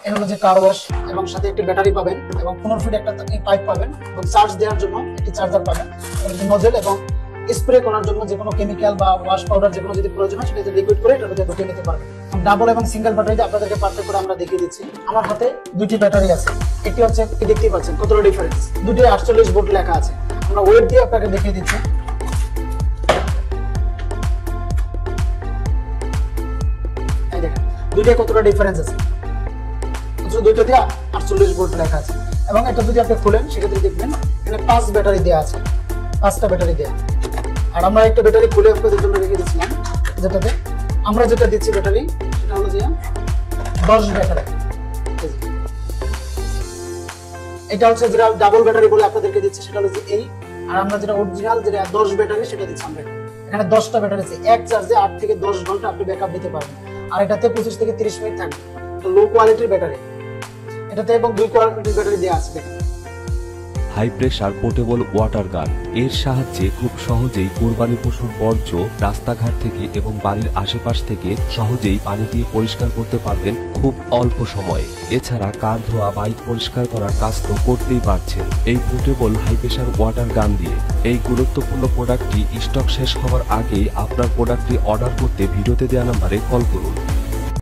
এর হলো যে কার ওয়াশ এবং সাথে একটি ব্যাটারি পাবেন এবং 15 ফিট একটা পাইপ পাবেন এবং চার্জ দেওয়ার জন্য একটি চার্জার পাবেন, নজেল এবং স্প্রে করার জন্য যে কোনো কেমিক্যাল বা ওয়াশ পাউডার যে কোনো যদি প্রয়োজন হয় সেটা লিকুইড করে এটার মধ্যে ঢুকিয়ে নিতে পারবেন। ডাবল এবং সিঙ্গেল ব্যাটারিতে আপনাদেরকে পার্থক্য করে আমরা দেখিয়ে দিচ্ছি। আমার হাতে দুটি ব্যাটারি আছে, একটি হচ্ছে দেখতেই পাচ্ছেন কতটা ডিফারেন্স, দুটি 48 ভোল্ট লেখা আছে। আমরা ওয়েট দিয়ে আপনাকে দেখিয়ে দিচ্ছি। এই দেখেন দুইটা কতটা ডিফারেন্স আছে, দুইটাতে 48 ভোল্ট লেখা আছে। এবং এটা যদি আপনি খুলেন সেক্ষেত্রে দেখবেন এখানে 5 ব্যাটারি দেওয়া আছে, 5টা ব্যাটারি দেওয়া। আর আমরা একটা ব্যাটারি খুলে আপনাদের জন্য রেখে দিচ্ছিলাম, যেটাতে আমরা যেটা দিচ্ছি ব্যাটারি সেটা হলো যে 10 ব্যাটারি। এটা হচ্ছে যেটা ডাবল ব্যাটারি বলে আপনাদেরকে দিচ্ছি সেটা হলো যে এই, আর আমরা যেটা অরিজিনাল যেটা 10 ব্যাটারি সেটা দিচ্ছি আমরা। এখানে 10টা ব্যাটারি আছে, এক চার্জে 8 থেকে 10 ঘন্টা আপনি ব্যাকআপ দিতে পারবেন। আর এটাতে 25 থেকে 30 মিনিট থাকবে। লো কোয়ালিটির ব্যাটারি এটাতে এবং 2 কোয়ালিটির ব্যাটারি দেওয়া আছে। দেখেন হাই প্রেসার পোর্টেবল ওয়াটার গান, এর সাহায্যে খুব সহজেই কোরবানি পশুর বর্জ্য রাস্তাঘাট থেকে এবং বাড়ির আশেপাশ থেকে সহজেই পানি দিয়ে পরিষ্কার করতে পারবেন খুব অল্প সময়ে। এছাড়া কার ধোয়া, বাইক পরিষ্কার করার কাজ তো করতেই পারছেন এই পোর্টেবল হাই প্রেসার ওয়াটার গান দিয়ে। এই গুরুত্বপূর্ণ প্রোডাক্টটি স্টক শেষ হওয়ার আগেই আপনার প্রোডাক্টটি অর্ডার করতে ভিডিওতে দেওয়া নাম্বারে কল করুন।